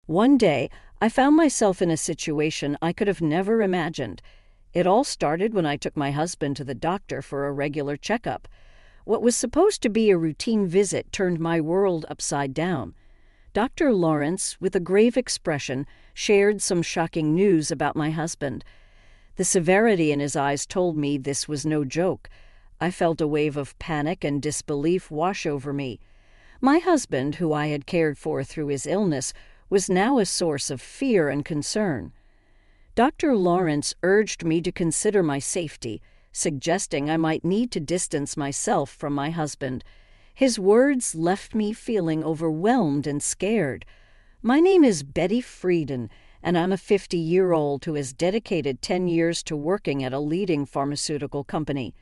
One day, I found myself in a situation I could have never imagined. It all started when I took my husband to the doctor for a regular checkup. What was supposed to be a routine visit turned my world upside down. Dr. Lawrence, with a grave expression, shared some shocking news about my husband. The severity in his eyes told me this was no joke. I felt a wave of panic and disbelief wash over me. My husband, who I had cared for through his illness, was now a source of fear and concern. Dr. Lawrence urged me to consider my safety, suggesting I might need to distance myself from my husband. His words left me feeling overwhelmed and scared. My name is Betty Friedan, and I'm a 50-year-old who has dedicated 10 years to working at a leading pharmaceutical company.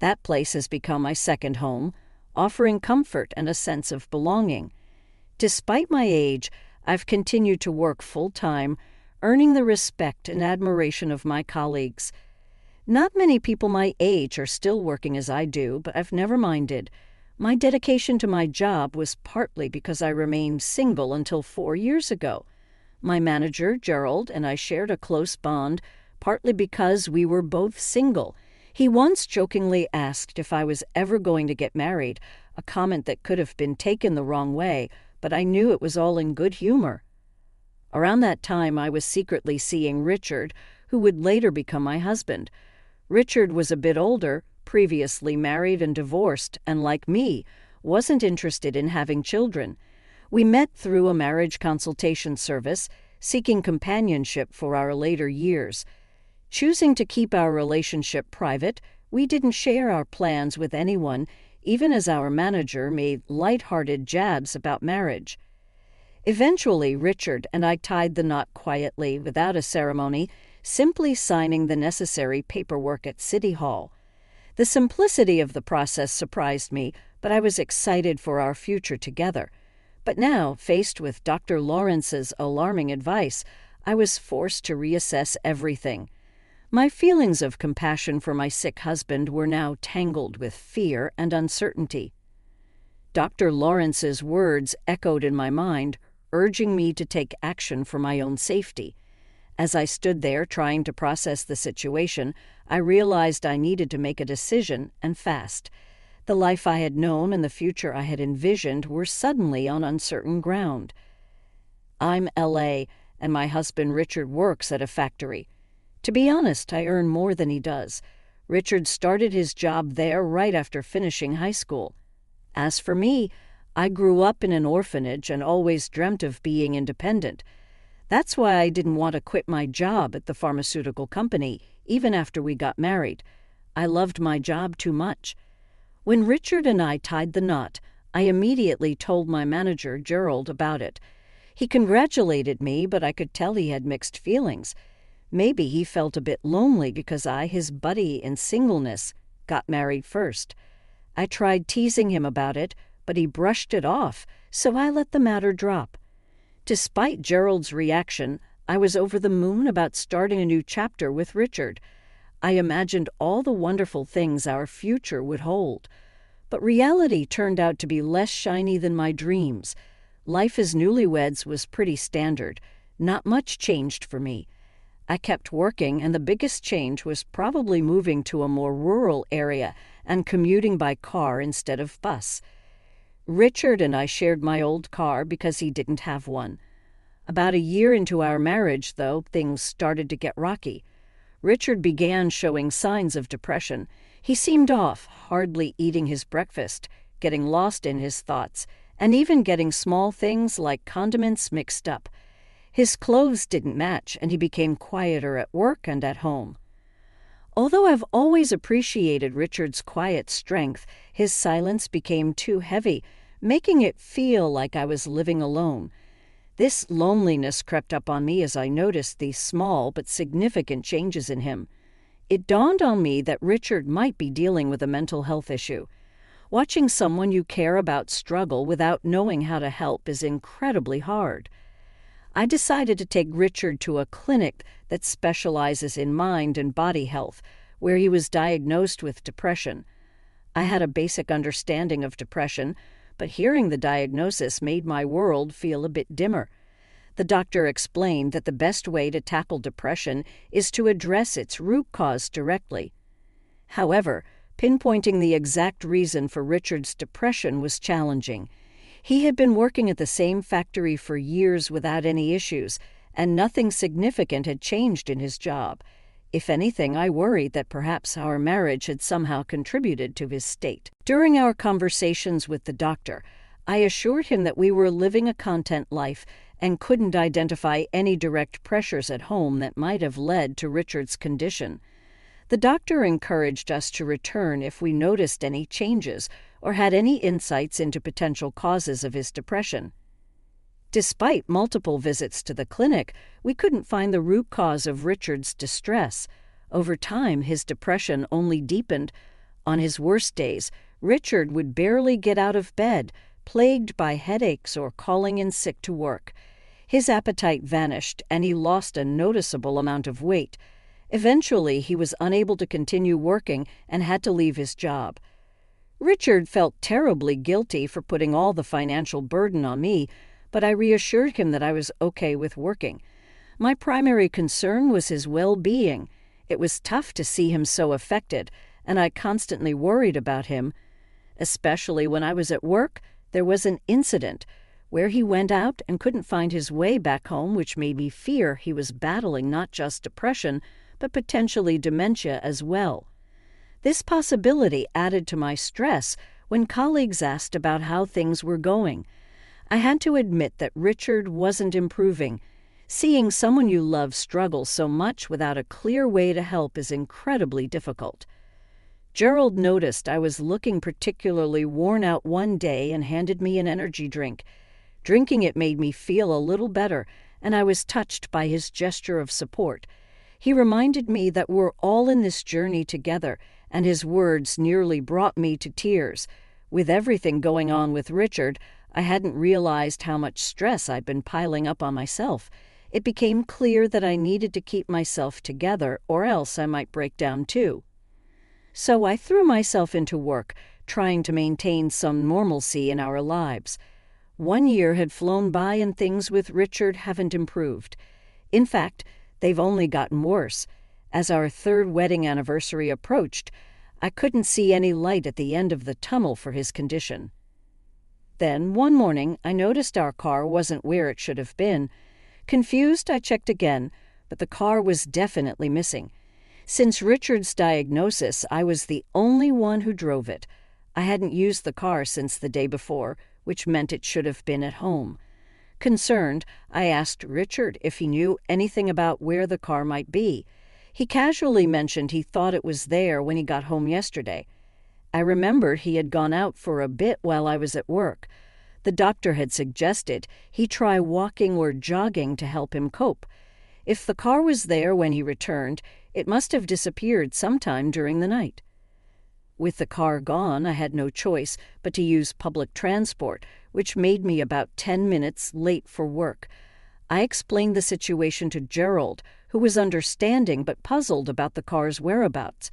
That place has become my second home, offering comfort and a sense of belonging. Despite my age, I've continued to work full-time, earning the respect and admiration of my colleagues. Not many people my age are still working as I do, but I've never minded. My dedication to my job was partly because I remained single until 4 years ago. My manager, Gerald, and I shared a close bond, partly because we were both single. He once jokingly asked if I was ever going to get married, a comment that could have been taken the wrong way, but I knew it was all in good humor. Around that time, I was secretly seeing Richard, who would later become my husband. Richard was a bit older, previously married and divorced, and like me, wasn't interested in having children. We met through a marriage consultation service, seeking companionship for our later years. Choosing to keep our relationship private, we didn't share our plans with anyone, even as our manager made light-hearted jabs about marriage. Eventually, Richard and I tied the knot quietly, without a ceremony, simply signing the necessary paperwork at City Hall. The simplicity of the process surprised me, but I was excited for our future together. But now, faced with Dr. Lawrence's alarming advice, I was forced to reassess everything. My feelings of compassion for my sick husband were now tangled with fear and uncertainty. Dr. Lawrence's words echoed in my mind, urging me to take action for my own safety. As I stood there trying to process the situation, I realized I needed to make a decision, and fast. The life I had known and the future I had envisioned were suddenly on uncertain ground. I'm L.A., and my husband Richard works at a factory. To be honest, I earn more than he does. Richard started his job there right after finishing high school. As for me, I grew up in an orphanage and always dreamt of being independent. That's why I didn't want to quit my job at the pharmaceutical company, even after we got married. I loved my job too much. When Richard and I tied the knot, I immediately told my manager, Gerald, about it. He congratulated me, but I could tell he had mixed feelings. Maybe he felt a bit lonely because I, his buddy in singleness, got married first. I tried teasing him about it, but he brushed it off, so I let the matter drop. Despite Gerald's reaction, I was over the moon about starting a new chapter with Richard. I imagined all the wonderful things our future would hold. But reality turned out to be less shiny than my dreams. Life as newlyweds was pretty standard. Not much changed for me. I kept working, and the biggest change was probably moving to a more rural area and commuting by car instead of bus. Richard and I shared my old car because he didn't have one. About a year into our marriage, though, things started to get rocky. Richard began showing signs of depression. He seemed off, hardly eating his breakfast, getting lost in his thoughts, and even getting small things like condiments mixed up. His clothes didn't match, and he became quieter at work and at home. Although I've always appreciated Richard's quiet strength, his silence became too heavy, making it feel like I was living alone. This loneliness crept up on me as I noticed these small but significant changes in him. It dawned on me that Richard might be dealing with a mental health issue. Watching someone you care about struggle without knowing how to help is incredibly hard. I decided to take Richard to a clinic that specializes in mind and body health, where he was diagnosed with depression. I had a basic understanding of depression, but hearing the diagnosis made my world feel a bit dimmer. The doctor explained that the best way to tackle depression is to address its root cause directly. However, pinpointing the exact reason for Richard's depression was challenging. He had been working at the same factory for years without any issues, and nothing significant had changed in his job. If anything, I worried that perhaps our marriage had somehow contributed to his state. During our conversations with the doctor, I assured him that we were living a content life and couldn't identify any direct pressures at home that might have led to Richard's condition. The doctor encouraged us to return if we noticed any changes or had any insights into potential causes of his depression. Despite multiple visits to the clinic, we couldn't find the root cause of Richard's distress. Over time, his depression only deepened. On his worst days, Richard would barely get out of bed, plagued by headaches or calling in sick to work. His appetite vanished, and he lost a noticeable amount of weight. Eventually, he was unable to continue working and had to leave his job. Richard felt terribly guilty for putting all the financial burden on me, but I reassured him that I was okay with working. My primary concern was his well-being. It was tough to see him so affected, and I constantly worried about him. Especially when I was at work, there was an incident where he went out and couldn't find his way back home, which made me fear he was battling not just depression, but potentially dementia as well. This possibility added to my stress when colleagues asked about how things were going. I had to admit that Richard wasn't improving. Seeing someone you love struggle so much without a clear way to help is incredibly difficult. Gerald noticed I was looking particularly worn out one day and handed me an energy drink. Drinking it made me feel a little better, and I was touched by his gesture of support. He reminded me that we're all in this journey together, and his words nearly brought me to tears. With everything going on with Richard, I hadn't realized how much stress I'd been piling up on myself. It became clear that I needed to keep myself together, or else I might break down too. So I threw myself into work, trying to maintain some normalcy in our lives. 1 year had flown by and things with Richard haven't improved. In fact, they've only gotten worse. As our 3rd wedding anniversary approached, I couldn't see any light at the end of the tunnel for his condition. Then, one morning, I noticed our car wasn't where it should have been. Confused, I checked again, but the car was definitely missing. Since Richard's diagnosis, I was the only one who drove it. I hadn't used the car since the day before, which meant it should have been at home. Concerned, I asked Richard if he knew anything about where the car might be. He casually mentioned he thought it was there when he got home yesterday. I remembered he had gone out for a bit while I was at work. The doctor had suggested he try walking or jogging to help him cope. If the car was there when he returned, it must have disappeared sometime during the night. With the car gone, I had no choice but to use public transport, which made me about 10 minutes late for work. I explained the situation to Gerald, who was understanding but puzzled about the car's whereabouts.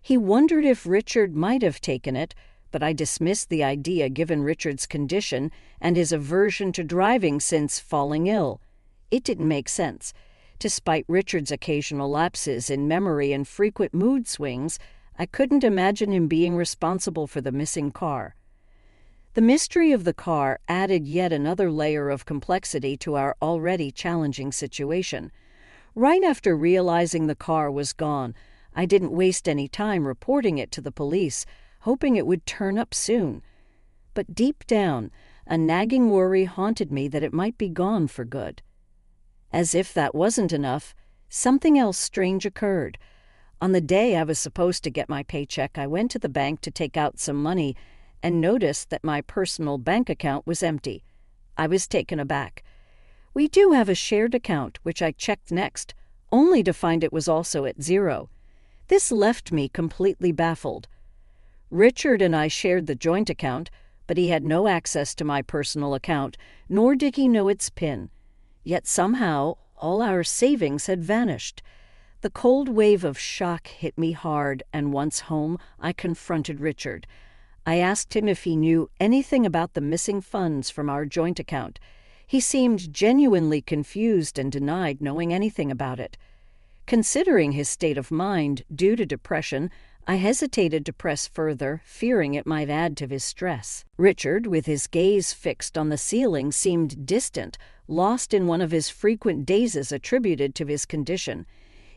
He wondered if Richard might have taken it, but I dismissed the idea given Richard's condition and his aversion to driving since falling ill. It didn't make sense. Despite Richard's occasional lapses in memory and frequent mood swings, I couldn't imagine him being responsible for the missing car. The mystery of the car added yet another layer of complexity to our already challenging situation. Right after realizing the car was gone, I didn't waste any time reporting it to the police, hoping it would turn up soon. But deep down, a nagging worry haunted me that it might be gone for good. As if that wasn't enough, something else strange occurred. On the day I was supposed to get my paycheck, I went to the bank to take out some money and noticed that my personal bank account was empty. I was taken aback. We do have a shared account, which I checked next, only to find it was also at zero. This left me completely baffled. Richard and I shared the joint account, but he had no access to my personal account, nor did he know its PIN. Yet somehow, all our savings had vanished. The cold wave of shock hit me hard, and once home, I confronted Richard. I asked him if he knew anything about the missing funds from our joint account. He seemed genuinely confused and denied knowing anything about it. Considering his state of mind due to depression, I hesitated to press further, fearing it might add to his stress. Richard, with his gaze fixed on the ceiling, seemed distant, lost in one of his frequent dazes attributed to his condition.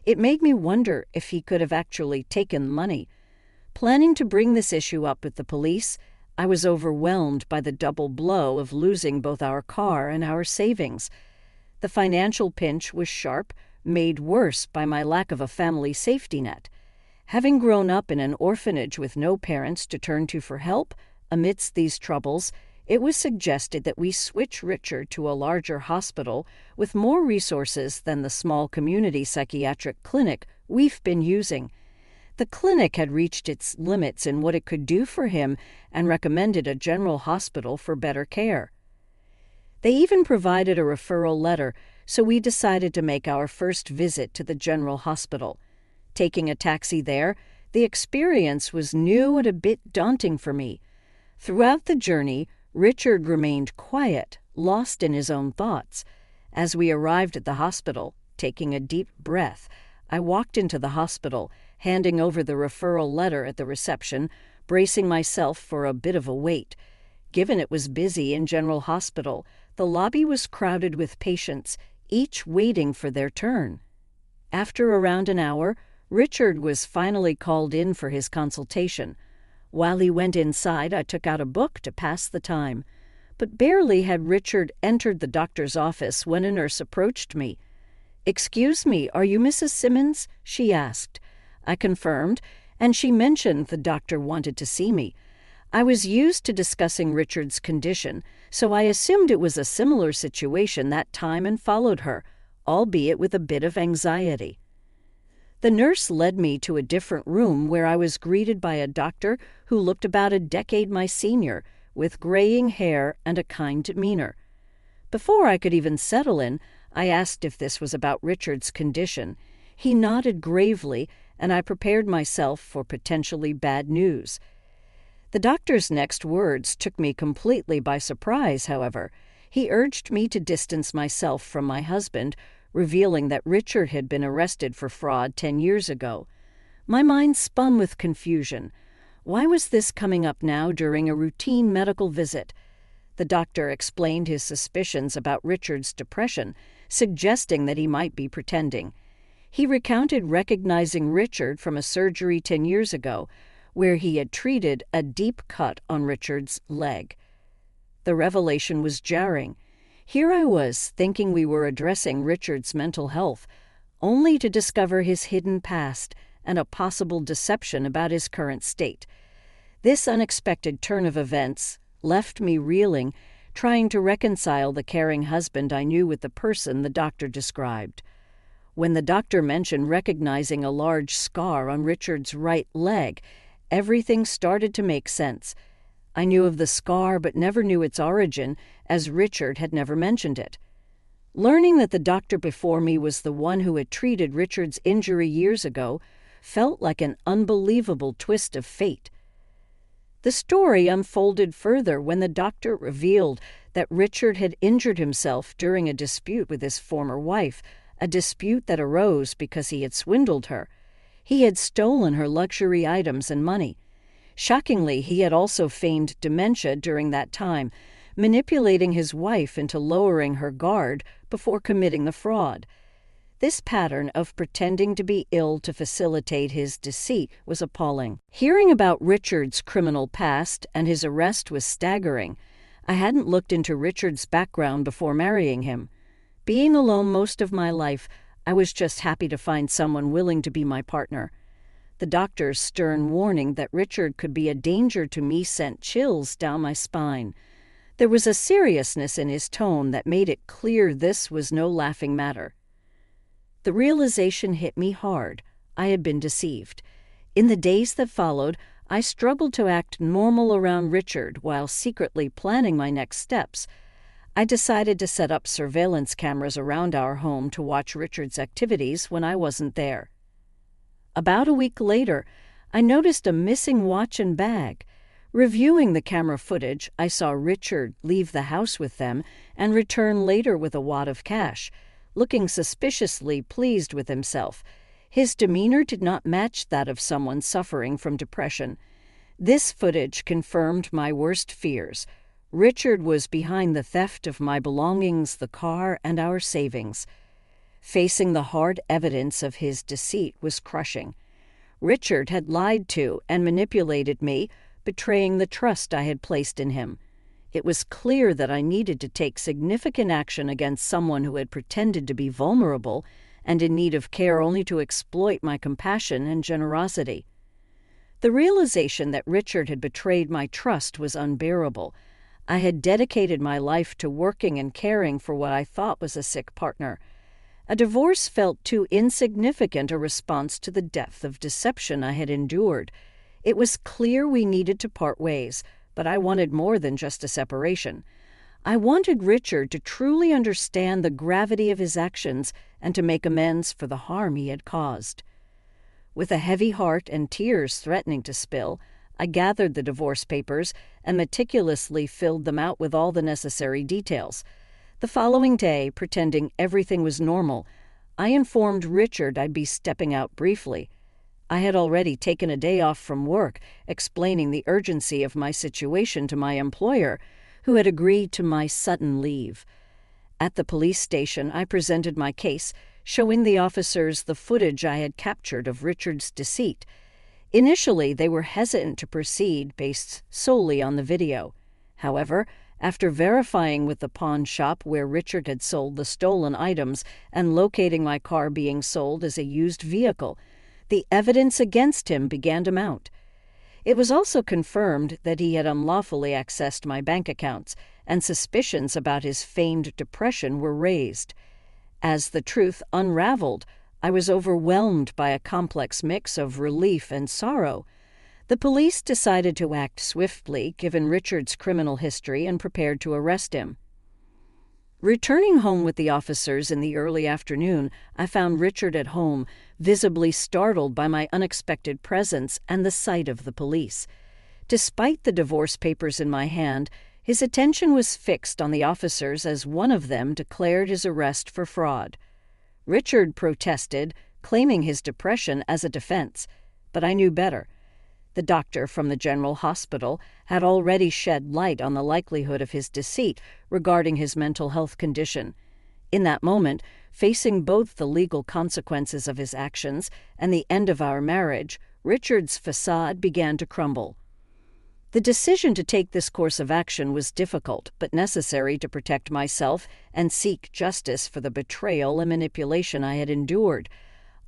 It made me wonder if he could have actually taken money. Planning to bring this issue up with the police, I was overwhelmed by the double blow of losing both our car and our savings. The financial pinch was sharp, made worse by my lack of a family safety net. Having grown up in an orphanage with no parents to turn to for help, amidst these troubles, it was suggested that we switch Richard to a larger hospital with more resources than the small community psychiatric clinic we've been using. The clinic had reached its limits in what it could do for him and recommended a general hospital for better care. They even provided a referral letter, so we decided to make our first visit to the general hospital. Taking a taxi there, the experience was new and a bit daunting for me. Throughout the journey, Richard remained quiet, lost in his own thoughts. As we arrived at the hospital, taking a deep breath, I walked into the hospital, handing over the referral letter at the reception, bracing myself for a bit of a wait. Given it was busy in General Hospital, the lobby was crowded with patients, each waiting for their turn. After around an hour, Richard was finally called in for his consultation. While he went inside, I took out a book to pass the time. But barely had Richard entered the doctor's office when a nurse approached me. "Excuse me, are you Mrs. Simmons?" she asked. I confirmed, and she mentioned the doctor wanted to see me. I was used to discussing Richard's condition, so I assumed it was a similar situation that time and followed her, albeit with a bit of anxiety. The nurse led me to a different room where I was greeted by a doctor who looked about a decade my senior, with graying hair and a kind demeanor. Before I could even settle in, I asked if this was about Richard's condition. He nodded gravely, and I prepared myself for potentially bad news. The doctor's next words took me completely by surprise, however. He urged me to distance myself from my husband, revealing that Richard had been arrested for fraud 10 years ago. My mind spun with confusion. Why was this coming up now during a routine medical visit? The doctor explained his suspicions about Richard's depression, suggesting that he might be pretending. He recounted recognizing Richard from a surgery 10 years ago, where he had treated a deep cut on Richard's leg. The revelation was jarring. Here I was, thinking we were addressing Richard's mental health, only to discover his hidden past and a possible deception about his current state. This unexpected turn of events left me reeling, trying to reconcile the caring husband I knew with the person the doctor described. When the doctor mentioned recognizing a large scar on Richard's right leg, everything started to make sense. I knew of the scar but never knew its origin, as Richard had never mentioned it. Learning that the doctor before me was the one who had treated Richard's injury years ago felt like an unbelievable twist of fate. The story unfolded further when the doctor revealed that Richard had injured himself during a dispute with his former wife, a dispute that arose because he had swindled her. He had stolen her luxury items and money. Shockingly, he had also feigned dementia during that time, manipulating his wife into lowering her guard before committing the fraud. This pattern of pretending to be ill to facilitate his deceit was appalling. Hearing about Richard's criminal past and his arrest was staggering. I hadn't looked into Richard's background before marrying him. Being alone most of my life, I was just happy to find someone willing to be my partner. The doctor's stern warning that Richard could be a danger to me sent chills down my spine. There was a seriousness in his tone that made it clear this was no laughing matter. The realization hit me hard. I had been deceived. In the days that followed, I struggled to act normal around Richard while secretly planning my next steps. I decided to set up surveillance cameras around our home to watch Richard's activities when I wasn't there. About a week later, I noticed a missing watch and bag. Reviewing the camera footage, I saw Richard leave the house with them and return later with a wad of cash, looking suspiciously pleased with himself. His demeanor did not match that of someone suffering from depression. This footage confirmed my worst fears. Richard was behind the theft of my belongings, the car, and our savings. Facing the hard evidence of his deceit was crushing. Richard had lied to and manipulated me, betraying the trust I had placed in him. It was clear that I needed to take significant action against someone who had pretended to be vulnerable and in need of care only to exploit my compassion and generosity. The realization that Richard had betrayed my trust was unbearable. I had dedicated my life to working and caring for what I thought was a sick partner. A divorce felt too insignificant a response to the depth of deception I had endured. It was clear we needed to part ways, but I wanted more than just a separation. I wanted Richard to truly understand the gravity of his actions and to make amends for the harm he had caused. With a heavy heart and tears threatening to spill, I gathered the divorce papers and meticulously filled them out with all the necessary details. The following day, pretending everything was normal, I informed Richard I'd be stepping out briefly. I had already taken a day off from work, explaining the urgency of my situation to my employer, who had agreed to my sudden leave. At the police station, I presented my case, showing the officers the footage I had captured of Richard's deceit. Initially, they were hesitant to proceed based solely on the video. However, after verifying with the pawn shop where Richard had sold the stolen items and locating my car being sold as a used vehicle, the evidence against him began to mount. It was also confirmed that he had unlawfully accessed my bank accounts, and suspicions about his feigned depression were raised. As the truth unraveled, I was overwhelmed by a complex mix of relief and sorrow. The police decided to act swiftly, given Richard's criminal history, and prepared to arrest him. Returning home with the officers in the early afternoon, I found Richard at home, visibly startled by my unexpected presence and the sight of the police. Despite the divorce papers in my hand, his attention was fixed on the officers as one of them declared his arrest for fraud. Richard protested, claiming his depression as a defense, but I knew better. The doctor from the general hospital had already shed light on the likelihood of his deceit regarding his mental health condition. In that moment, facing both the legal consequences of his actions and the end of our marriage, Richard's facade began to crumble. The decision to take this course of action was difficult but necessary to protect myself and seek justice for the betrayal and manipulation I had endured.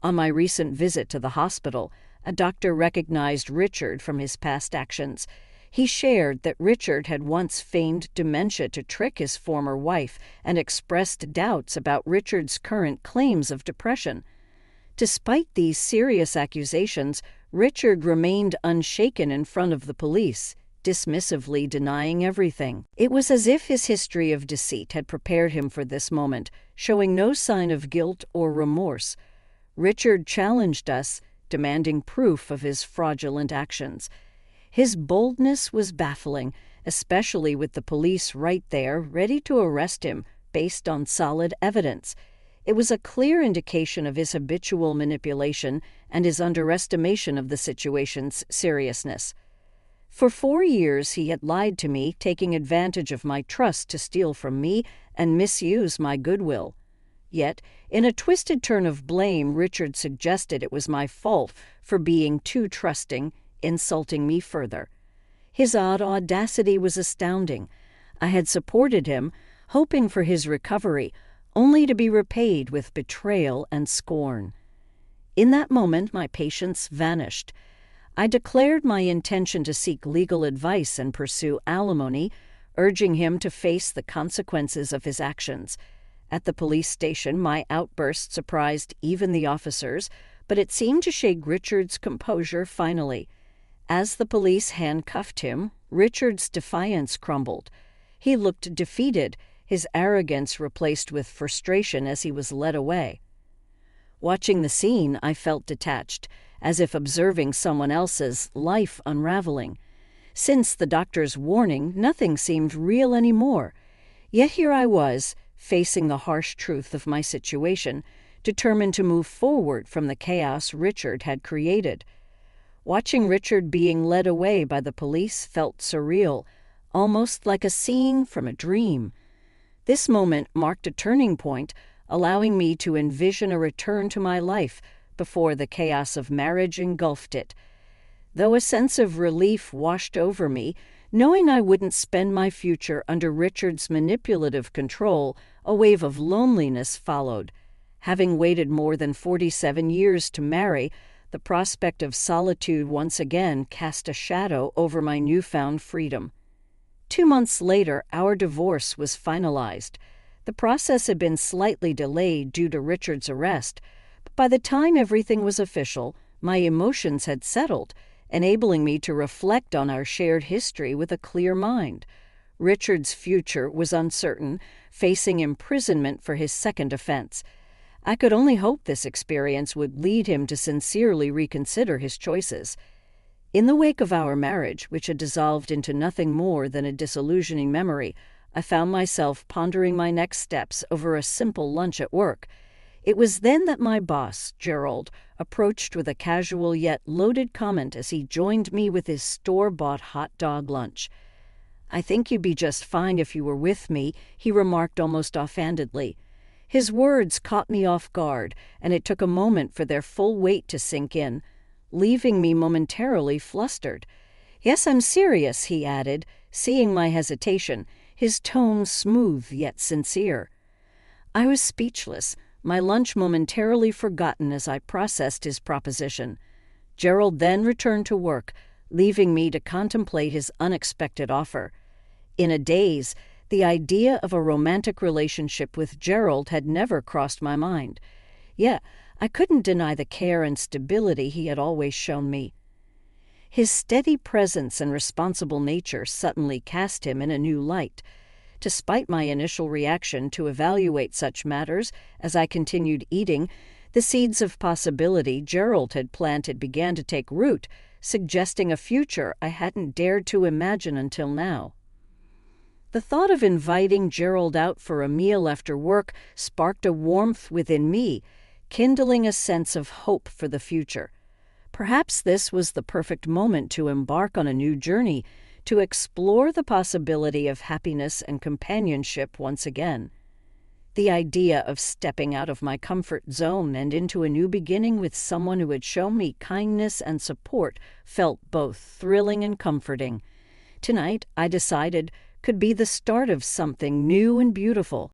On my recent visit to the hospital, a doctor recognized Richard from his past actions. He shared that Richard had once feigned dementia to trick his former wife and expressed doubts about Richard's current claims of depression. Despite these serious accusations, Richard remained unshaken in front of the police, dismissively denying everything. It was as if his history of deceit had prepared him for this moment, showing no sign of guilt or remorse. Richard challenged us, demanding proof of his fraudulent actions. His boldness was baffling, especially with the police right there, ready to arrest him based on solid evidence. It was a clear indication of his habitual manipulation and his underestimation of the situation's seriousness. For 4 years he had lied to me, taking advantage of my trust to steal from me and misuse my goodwill. Yet, in a twisted turn of blame, Richard suggested it was my fault for being too trusting, insulting me further. His odd audacity was astounding. I had supported him, hoping for his recovery, only to be repaid with betrayal and scorn. In that moment, my patience vanished. I declared my intention to seek legal advice and pursue alimony, urging him to face the consequences of his actions. At the police station, my outburst surprised even the officers, but it seemed to shake Richard's composure finally. As the police handcuffed him, Richard's defiance crumbled. He looked defeated, his arrogance replaced with frustration as he was led away. Watching the scene, I felt detached, as if observing someone else's life unraveling. Since the doctor's warning, nothing seemed real anymore. Yet here I was, facing the harsh truth of my situation, determined to move forward from the chaos Richard had created. Watching Richard being led away by the police felt surreal, almost like a scene from a dream. This moment marked a turning point, allowing me to envision a return to my life before the chaos of marriage engulfed it. Though a sense of relief washed over me, knowing I wouldn't spend my future under Richard's manipulative control, a wave of loneliness followed. Having waited more than 47 years to marry, the prospect of solitude once again cast a shadow over my newfound freedom. 2 months later, our divorce was finalized. The process had been slightly delayed due to Richard's arrest, but by the time everything was official, my emotions had settled, enabling me to reflect on our shared history with a clear mind. Richard's future was uncertain, facing imprisonment for his second offense. I could only hope this experience would lead him to sincerely reconsider his choices. In the wake of our marriage, which had dissolved into nothing more than a disillusioning memory, I found myself pondering my next steps over a simple lunch at work. It was then that my boss, Gerald, approached with a casual yet loaded comment as he joined me with his store-bought hot dog lunch. "I think you'd be just fine if you were with me," he remarked almost offhandedly. His words caught me off guard, and it took a moment for their full weight to sink in, leaving me momentarily flustered. "Yes, I'm serious," he added, seeing my hesitation, his tone smooth yet sincere. I was speechless, my lunch momentarily forgotten as I processed his proposition. Gerald then returned to work, leaving me to contemplate his unexpected offer. In a daze, the idea of a romantic relationship with Gerald had never crossed my mind. Yet, I couldn't deny the care and stability he had always shown me. His steady presence and responsible nature suddenly cast him in a new light. Despite my initial reaction to evaluate such matters as I continued eating, the seeds of possibility Gerald had planted began to take root, suggesting a future I hadn't dared to imagine until now. The thought of inviting Gerald out for a meal after work sparked a warmth within me, kindling a sense of hope for the future. Perhaps this was the perfect moment to embark on a new journey, to explore the possibility of happiness and companionship once again. The idea of stepping out of my comfort zone and into a new beginning with someone who had shown me kindness and support felt both thrilling and comforting. Tonight, I decided, could be the start of something new and beautiful.